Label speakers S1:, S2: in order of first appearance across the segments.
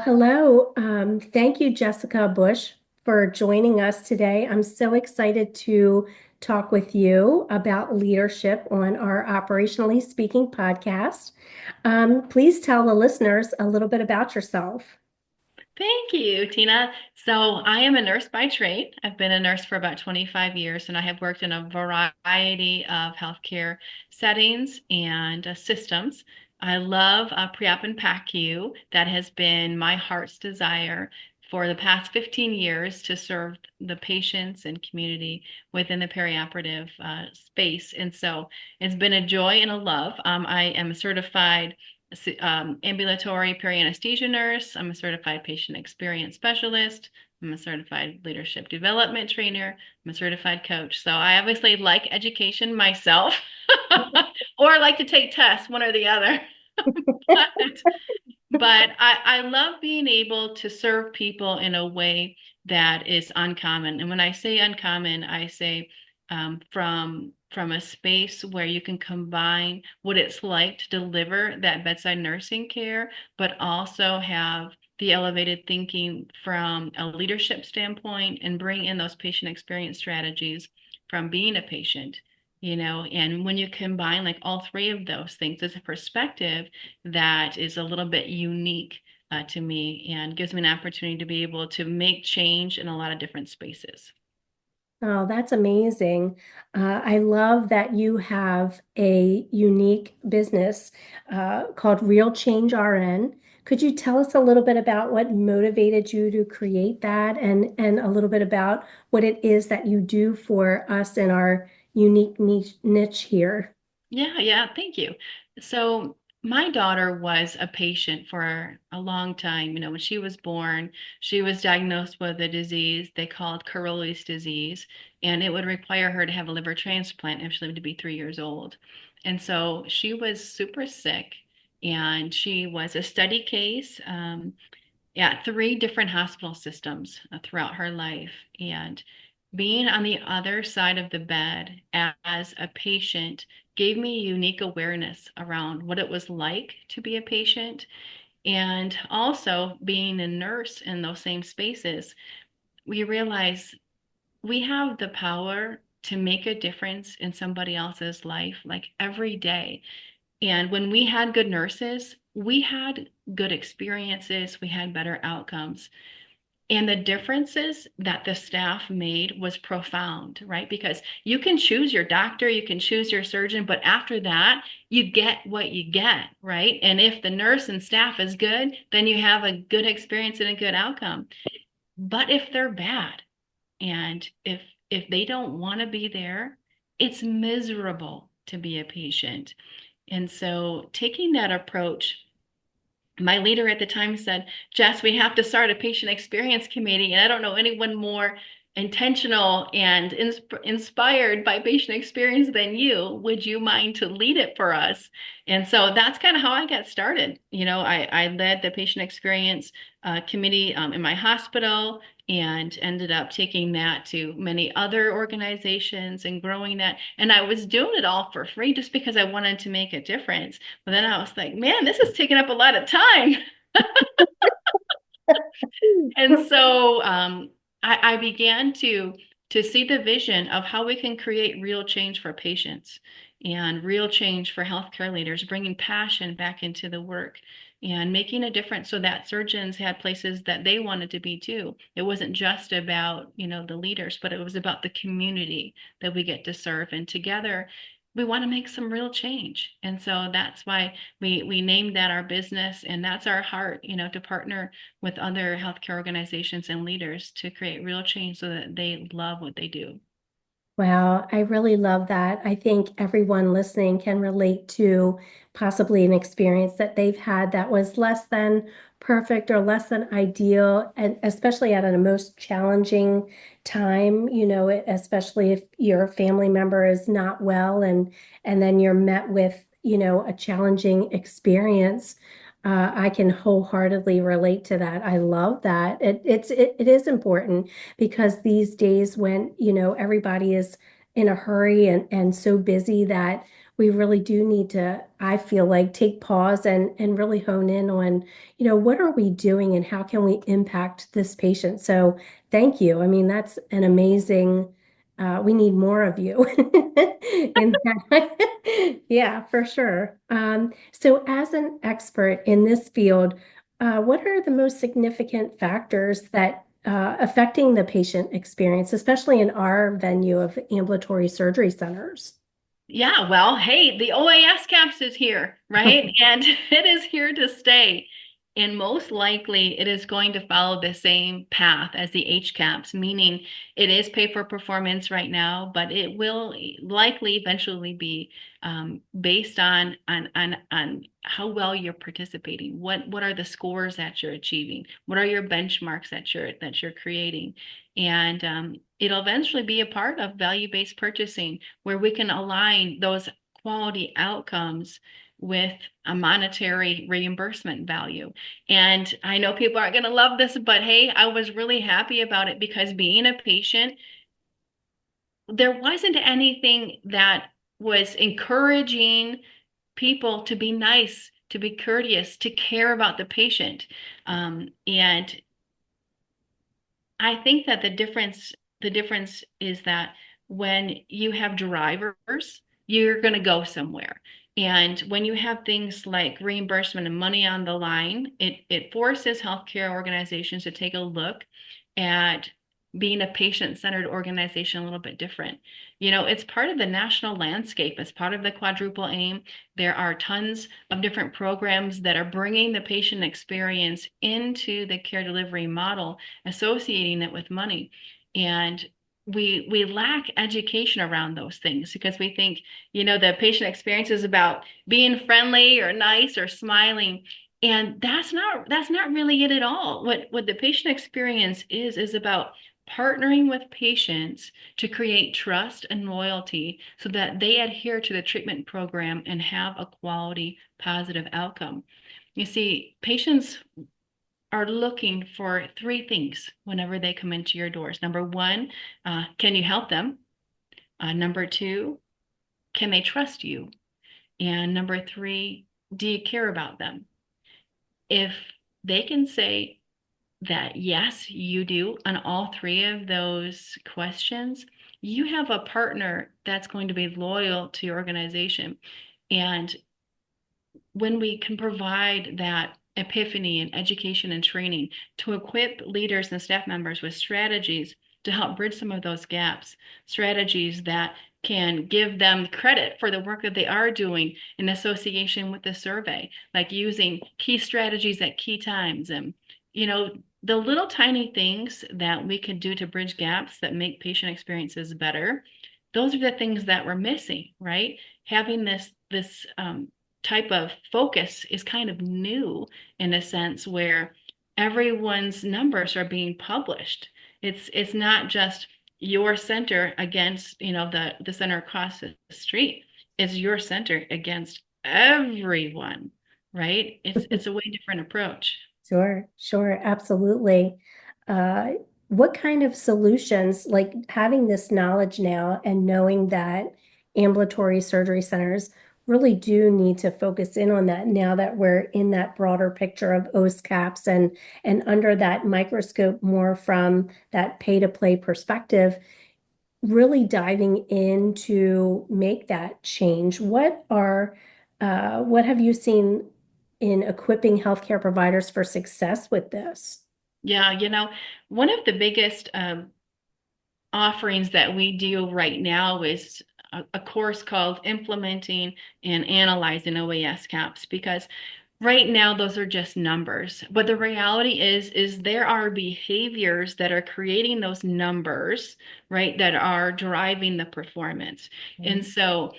S1: Hello. Thank you, Jessica Bush, for joining us today. I'm so excited to talk with you about leadership on our Operationally Speaking podcast. Please tell the listeners a little bit about yourself.
S2: Thank you, Tina. So I am a nurse by trade. I've been a nurse for about 25 years, and I have worked in a variety of healthcare settings and systems. I love pre-op and PACU. That has been my heart's desire for the past 15 years to serve the patients and community within the perioperative space. And so it's been a joy and a love. I am a certified ambulatory peri-anesthesia nurse. I'm a certified patient experience specialist. I'm a certified leadership development trainer. I'm a certified coach. So I obviously like education myself, or like to take tests, one or the other. but but I love being able to serve people in a way that is uncommon. And when I say uncommon, I say from a space where you can combine what it's like to deliver that bedside nursing care, but also have the elevated thinking from a leadership standpoint and bring in those patient experience strategies from being a patient. And when you combine like all three of those things as a perspective, that is a little bit unique to me and gives me an opportunity to be able to make change in a lot of different spaces.
S1: Oh, that's amazing. I love that you have a unique business called Real Change RN. Could you tell us a little bit about what motivated you to create that and a little bit about what it is that you do for us in our unique niche here?
S2: Yeah, thank you. So my daughter was a patient for a long time. When she was born, she was diagnosed with a disease they called Caroli's disease, and it would require her to have a liver transplant if she lived to be 3 years old. And so she was super sick, and she was a study case. At three different hospital systems throughout her life. And being on the other side of the bed as a patient gave me unique awareness around what it was like to be a patient. And also being a nurse in those same spaces, we realize we have the power to make a difference in somebody else's life like every day. And when we had good nurses, we had good experiences, we had better outcomes. And the differences that the staff made was profound, right? Because you can choose your doctor, you can choose your surgeon, but after that, you get what you get, right? And if the nurse and staff is good, then you have a good experience and a good outcome. But if they're bad and if they don't want to be there, it's miserable to be a patient. And so taking that approach, my leader at the time said, Jess, we have to start a patient experience committee. And I don't know anyone more intentional and inspired by patient experience than you. Would you mind to lead it for us? And so that's kind of how I got started. I led the patient experience committee in my hospital and ended up taking that to many other organizations and growing that. And I was doing it all for free just because I wanted to make a difference. But then I was like, man, this is taking up a lot of time. And so I began to see the vision of how we can create real change for patients and real change for healthcare leaders, bringing passion back into the work and making a difference so that surgeons had places that they wanted to be too. It wasn't just about, the leaders, but it was about the community that we get to serve. And together, we want to make some real change. And so that's why we named that our business, and that's our heart, to partner with other healthcare organizations and leaders to create real change so that they love what they do.
S1: Wow, I really love that. I think everyone listening can relate to possibly an experience that they've had that was less than perfect or less than ideal, and especially at a most challenging time, especially if your family member is not well and then you're met with, a challenging experience. I can wholeheartedly relate to that. I love that. It is important because these days when, everybody is in a hurry and so busy that we really do need to, I feel like, take pause and really hone in on, what are we doing and how can we impact this patient? So thank you. I mean, that's an amazing, we need more of you in that. Yeah, for sure. So as an expert in this field, what are the most significant factors that affecting the patient experience, especially in our venue of ambulatory surgery centers?
S2: Yeah, well, hey, the OAS CAHPS is here, right? And it is here to stay. And most likely it is going to follow the same path as the HCAHPS, meaning it is pay for performance right now, but it will likely eventually be based on how well you're participating. What are the scores that you're achieving? What are your benchmarks that you're creating? And it'll eventually be a part of value-based purchasing where we can align those quality outcomes with a monetary reimbursement value. And I know people aren't going to love this, but hey, I was really happy about it because being a patient, there wasn't anything that was encouraging people to be nice, to be courteous, to care about the patient. And I think that the difference is that when you have drivers, you're going to go somewhere. And when you have things like reimbursement and money on the line, it forces healthcare organizations to take a look at being a patient-centered organization a little bit different. It's part of the national landscape. It's part of the quadruple aim. There are tons of different programs that are bringing the patient experience into the care delivery model, associating it with money. And we lack education around those things because we think, the patient experience is about being friendly or nice or smiling. And that's not really it at all. What the patient experience is about partnering with patients to create trust and loyalty so that they adhere to the treatment program and have a quality positive outcome. You see, patients are looking for three things whenever they come into your doors. Number one, can you help them? Number two, can they trust you? And number three, do you care about them? If they can say that yes, you do on all three of those questions, you have a partner that's going to be loyal to your organization. And when we can provide that epiphany and education and training to equip leaders and staff members with strategies to help bridge some of those gaps, strategies that can give them credit for the work that they are doing in association with the survey, like using key strategies at key times. And, the little tiny things that we can do to bridge gaps that make patient experiences better, those are the things that we're missing, right? Having this type of focus is kind of new in a sense where everyone's numbers are being published. It's not just your center against, the center across the street. It's your center against everyone, right? It's a way different approach.
S1: Sure, sure, absolutely. Uh, what kind of solutions, like having this knowledge now and knowing that ambulatory surgery centers really do need to focus in on that now that we're in that broader picture of OAS CAHPS and under that microscope more from that pay to play perspective, really diving in to make that change. What have you seen in equipping healthcare providers for success with this?
S2: Yeah, one of the biggest offerings that we do right now is a course called Implementing and Analyzing OAS CAHPS because right now those are just numbers. But the reality is there are behaviors that are creating those numbers, right, that are driving the performance. And so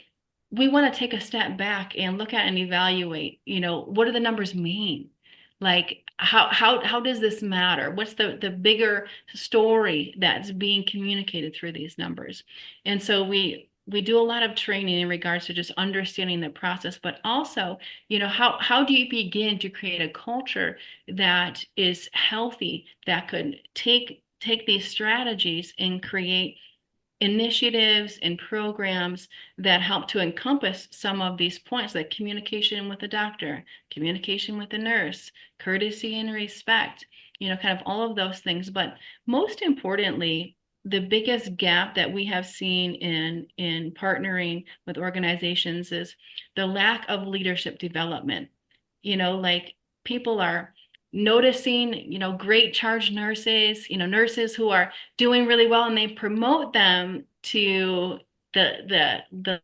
S2: we want to take a step back and look at and evaluate, what do the numbers mean? Like how does this matter? What's the bigger story that's being communicated through these numbers? And so we do a lot of training in regards to just understanding the process, but also, how do you begin to create a culture that is healthy, that could take these strategies and create initiatives and programs that help to encompass some of these points, like communication with the doctor, communication with the nurse, courtesy and respect, kind of all of those things. But most importantly, the biggest gap that we have seen in partnering with organizations is the lack of leadership development. Like people are noticing, great charge nurses, nurses who are doing really well, and they promote them to the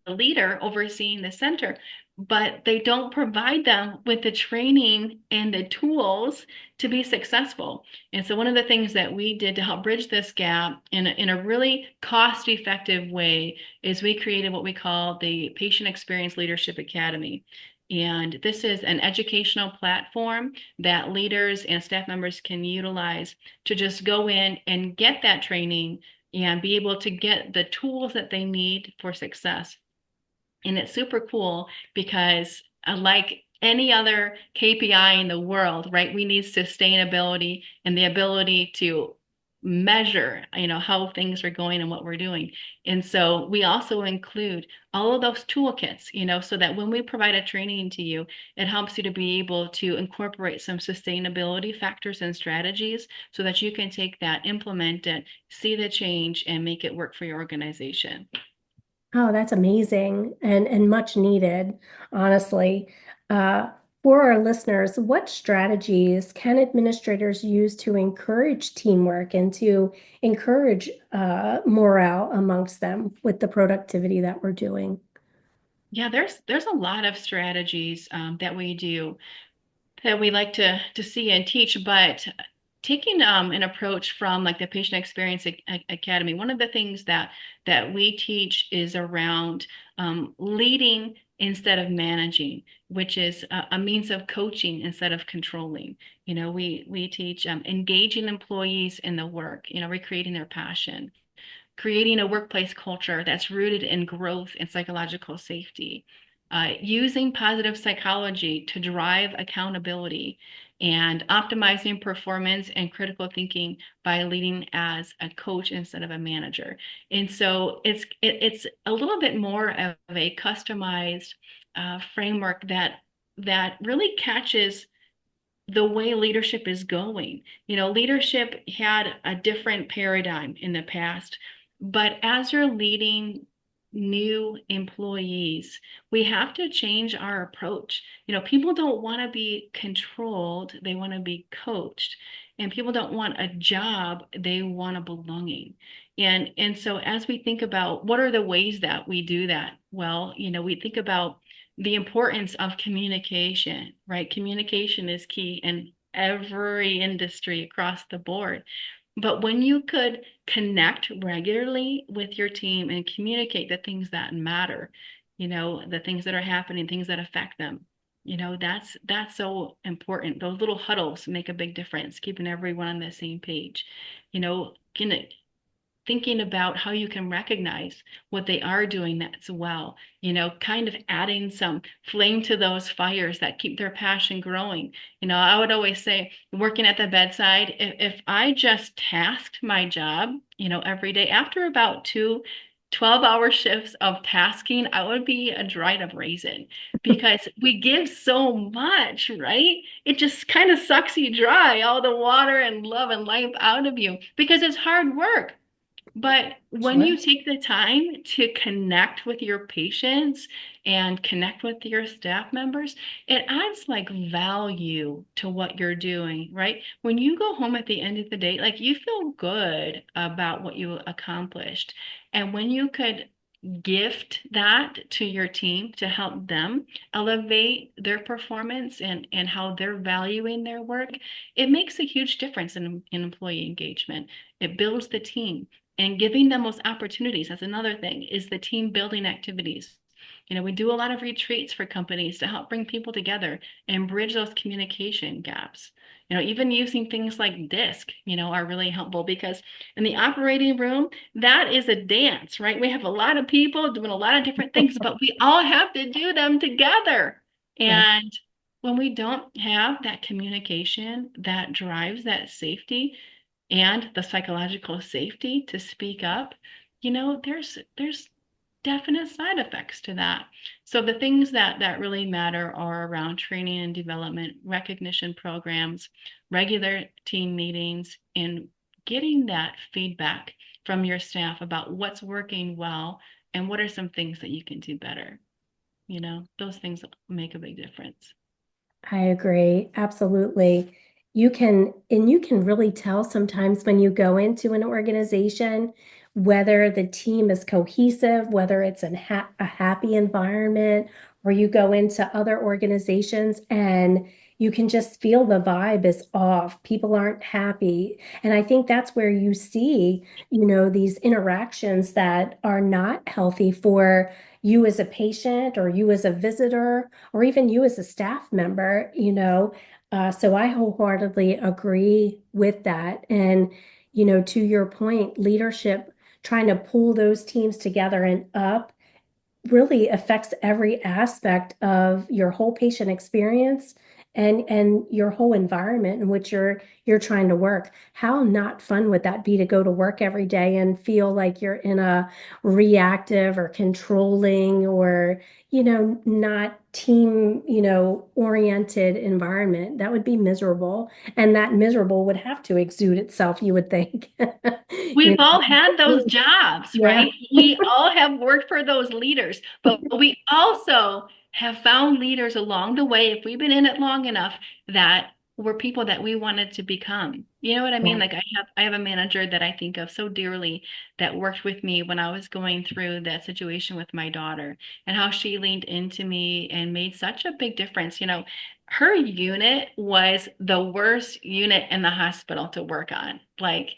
S2: leader overseeing the center, but they don't provide them with the training and the tools to be successful. And so one of the things that we did to help bridge this gap in a really cost-effective way is we created what we call the Patient Experience Leadership Academy. And this is an educational platform that leaders and staff members can utilize to just go in and get that training and be able to get the tools that they need for success. And it's super cool because, like any other KPI in the world, right, we need sustainability and the ability to measure, how things are going and what we're doing. And so we also include all of those toolkits, so that when we provide a training to you, it helps you to be able to incorporate some sustainability factors and strategies so that you can take that, implement it, see the change, and make it work for your organization.
S1: Oh, that's amazing and much needed, honestly. Uh, for our listeners, what strategies can administrators use to encourage teamwork and to encourage morale amongst them with the productivity that we're doing?
S2: Yeah, there's a lot of strategies that we do that we like to see and teach, but taking an approach from like the Patient Experience Academy, one of the things that we teach is around leading instead of managing, which is a means of coaching instead of controlling. We teach engaging employees in the work, recreating their passion, creating a workplace culture that's rooted in growth and psychological safety, using positive psychology to drive accountability, and optimizing performance and critical thinking by leading as a coach instead of a manager. And so it's a little bit more of a customized framework that really catches the way leadership is going. Leadership had a different paradigm in the past, but as you're leading new employees, we have to change our approach. People don't want to be controlled, they want to be coached. And people don't want a job, they want a belonging. And so as we think about what are the ways that we do that, well, we think about the importance of communication, right? Communication is key in every industry across the board. But when you could connect regularly with your team and communicate the things that matter, the things that are happening, things that affect them, that's so important. Those little huddles make a big difference, keeping everyone on the same page. Can thinking about how you can recognize what they are doing that's well, kind of adding some flame to those fires that keep their passion growing. I would always say, working at the bedside, if I just tasked my job, every day after about 12-hour shifts of tasking, I would be a dried up raisin because we give so much, right? It just kind of sucks you dry, all the water and love and life out of you because it's hard work. But when
S1: Sure.
S2: you take the time to connect with your patients and connect with your staff members, it adds like value to what you're doing, right? When you go home at the end of the day, like you feel good about what you accomplished. And when you could gift that to your team to help them elevate their performance and how they're valuing their work, it makes a huge difference in employee engagement. It builds the team. And giving them those opportunities, that's another thing, is the team building activities. We do a lot of retreats for companies to help bring people together and bridge those communication gaps. Even using things like DISC, are really helpful because in the operating room, that is a dance, right? We have a lot of people doing a lot of different things, but we all have to do them together.
S1: Right.
S2: And when we don't have that communication that drives that safety, and the psychological safety to speak up, there's definite side effects to that. So the things that really matter are around training and development, recognition programs, regular team meetings, and getting that feedback from your staff about what's working well and what are some things that you can do better. Those things make a big difference.
S1: I agree. Absolutely. You can really tell sometimes when you go into an organization whether the team is cohesive, whether it's a happy environment, or you go into other organizations and you can just feel the vibe is off. People aren't happy. And I think that's where you see, these interactions that are not healthy for you as a patient or you as a visitor or even you as a staff member. So I wholeheartedly agree with that. And, to your point, leadership trying to pull those teams together and up really affects every aspect of your whole patient experience and your whole environment in which you're trying to work. How not fun would that be to go to work every day and feel like you're in a reactive or controlling or, not team, oriented environment? That would be miserable. And that miserable would have to exude itself, you would think.
S2: We've
S1: You
S2: all had those
S1: know?
S2: jobs,
S1: Yeah.
S2: right? We all have worked for those leaders, but we also have found leaders along the way, if we've been in it long enough, that were people that we wanted to become. You know what I mean?
S1: Yeah.
S2: Like I have a manager that I think of so dearly that worked with me when I was going through that situation with my daughter and how she leaned into me and made such a big difference. Her unit was the worst unit in the hospital to work on. Like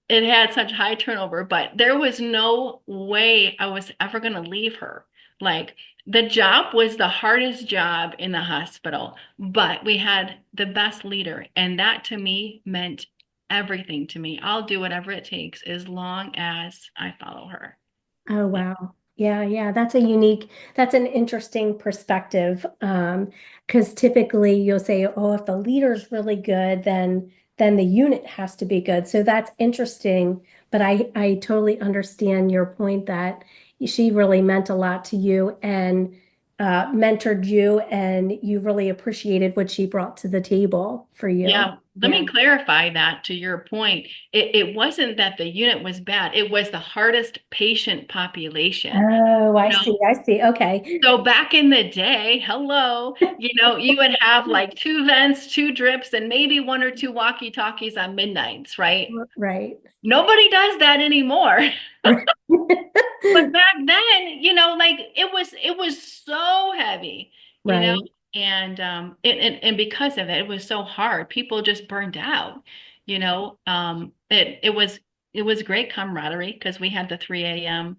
S2: it had such high turnover, but there was no way I was ever going to leave her. Like the job was the hardest job in the hospital, but we had the best leader. And that to me meant everything to me. I'll do whatever it takes as long as I follow her.
S1: Oh, wow. Yeah, yeah, that's an interesting perspective. Because typically you'll say, oh, if the leader's really good, then the unit has to be good. So that's interesting. But I totally understand your point that she really meant a lot to you and mentored you, and you really appreciated what she brought to the table for you.
S2: Yeah, let
S1: Yeah.
S2: me clarify that to your point. It wasn't that the unit was bad, it was the hardest patient population.
S1: Oh,
S2: You
S1: I
S2: know,
S1: see. I see. Okay.
S2: So back in the day, hello, you would have like two vents, two drips, and maybe one or two walkie-talkies on midnights, right?
S1: Right.
S2: Nobody does that anymore.
S1: Right.
S2: But back then, like it was so heavy, you know,
S1: Right.
S2: and because of it, it was so hard. People just burned out, it was great camaraderie because we had the 3 a.m.,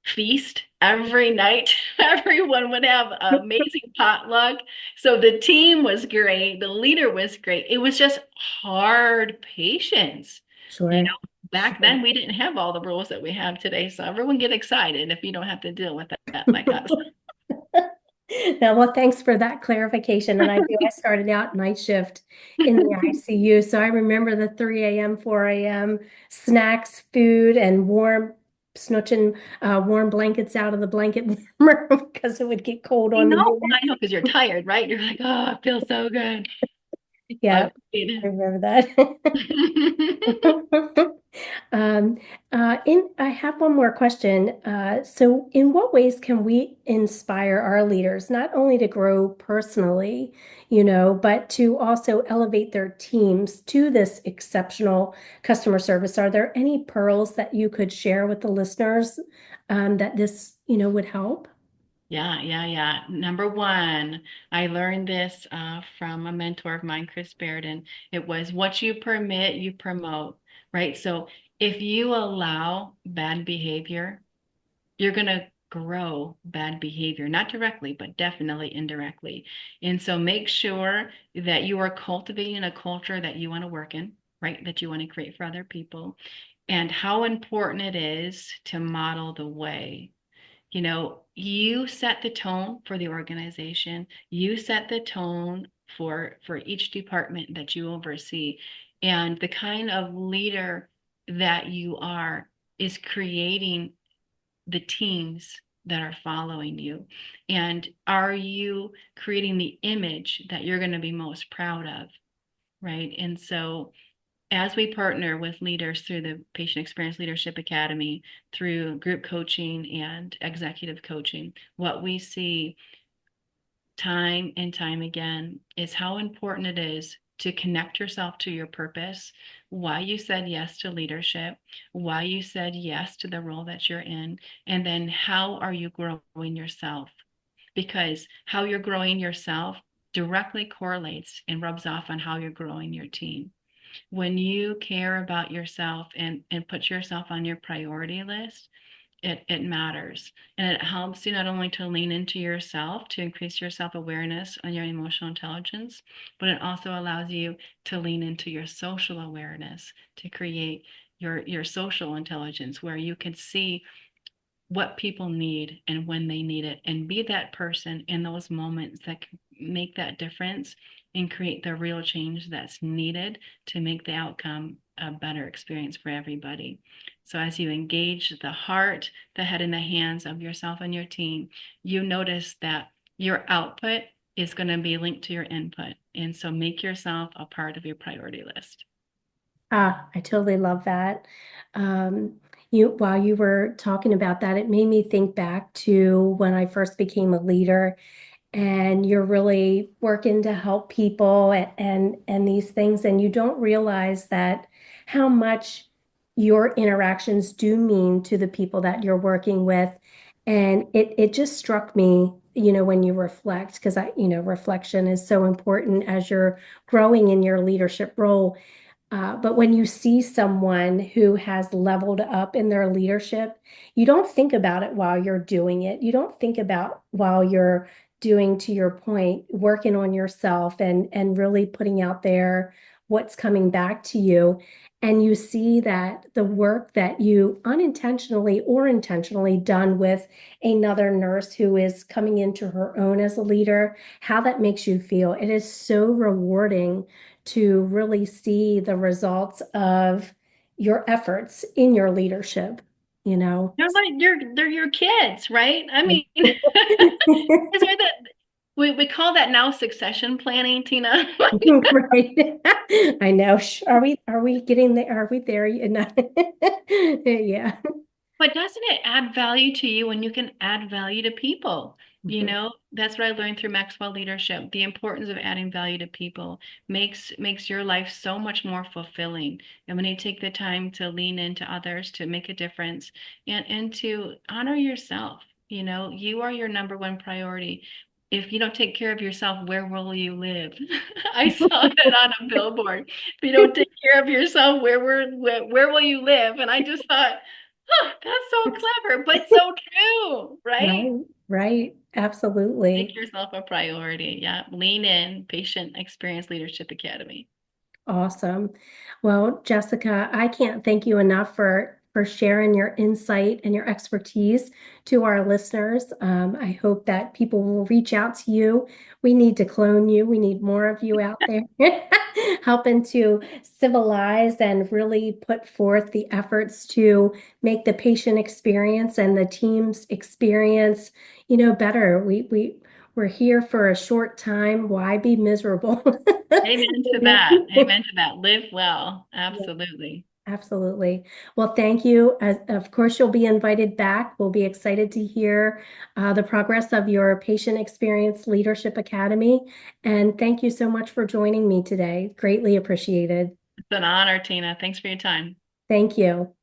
S2: feast every night. Everyone would have amazing potluck. So the team was great, the leader was great. It was just hard patience. You
S1: Sure.
S2: know, back
S1: Sure.
S2: then we didn't have all the rules that we have today. So everyone get excited if you don't have to deal with that like us.
S1: Now, well, thanks for that clarification. And I started out night shift in the ICU. So I remember the 3 a.m., 4 a.m. snacks, food, and snutching warm blankets out of the blanket warmer because it would get cold
S2: I
S1: on the
S2: know,
S1: unit.
S2: I know, because you're tired, right? You're like, oh, it feels so good.
S1: Yeah, I
S2: Agreed.
S1: remember that. Um, I have one more question. So in what ways can we inspire our leaders not only to grow personally, but to also elevate their teams to this exceptional customer service? Are there any pearls that you could share with the listeners, that this, would help?
S2: Yeah, yeah, yeah. Number one, I learned this from a mentor of mine, Chris Bairden. It was what you permit, you promote, right? So if you allow bad behavior, you're going to grow bad behavior, not directly, but definitely indirectly. And so make sure that you are cultivating a culture that you want to work in, right? That you want to create for other people, and how important it is to model the way. You set the tone for the organization. You set the tone for each department that you oversee. And the kind of leader that you are is creating the teams that are following you? And are you creating the image that you're going to be most proud of? Right. And so as we partner with leaders through the Patient Experience Leadership Academy, through group coaching and executive coaching, what we see time and time again is how important it is to connect yourself to your purpose, why you said yes to leadership, why you said yes to the role that you're in, and then how are you growing yourself? Because how you're growing yourself directly correlates and rubs off on how you're growing your team. When you care about yourself and put yourself on your priority list, it matters. And it helps you not only to lean into yourself, to increase your self-awareness and your emotional intelligence, but it also allows you to lean into your social awareness, to create your social intelligence, where you can see what people need and when they need it, and be that person in those moments that can make that difference and create the real change that's needed to make the outcome a better experience for everybody. So as you engage the heart, the head, and the hands of yourself and your team, you notice that your output is going to be linked to your input. And so make yourself a part of your priority list.
S1: Ah, I totally love that. While you were talking about that, it made me think back to when I first became a leader, and you're really working to help people and these things, and you don't realize that how much your interactions do mean to the people that you're working with. And it just struck me, when you reflect, because reflection is so important as you're growing in your leadership role. But when you see someone who has leveled up in their leadership, you don't think about it while you're doing it. You don't think about while you're doing, to your point, working on yourself and really putting out there what's coming back to you. And you see that the work that you unintentionally or intentionally done with another nurse who is coming into her own as a leader, how that makes you feel. It is so rewarding to really see the results of your efforts in your leadership, you know.
S2: They're your kids, right? I mean, is there that we call that now succession planning, Tina?
S1: Right. I know. Are we getting there? Are we there? Yeah.
S2: But doesn't it add value to you when you can add value to people? You
S1: Mhm.
S2: know, that's what I learned through Maxwell Leadership. The importance of adding value to people makes your life so much more fulfilling. And when you take the time to lean into others, to make a difference, and to honor yourself, you are your number one priority. If you don't take care of yourself, where will you live? I saw that on a billboard. If you don't take care of yourself, where will you live? And I just thought, huh, that's so clever, but so true, right?
S1: Right, right.
S2: Make
S1: Absolutely.
S2: yourself a priority. Yeah. Lean in, Patient Experience Leadership Academy.
S1: Awesome. Well, Jessica, I can't thank you enough for sharing your insight and your expertise to our listeners. I hope that people will reach out to you. We need to clone you. We need more of you out there helping to civilize and really put forth the efforts to make the patient experience and the team's experience, better. We're here for a short time. Why be miserable?
S2: Amen to
S1: You
S2: that.
S1: know?
S2: Amen to that. Live well.
S1: Yeah,
S2: Absolutely.
S1: absolutely. Well, thank you. Of course, you'll be invited back. We'll be excited to hear the progress of your Patient Experience Leadership Academy. And thank you so much for joining me today. Greatly appreciated.
S2: It's an honor, Tina. Thanks for your time.
S1: Thank you.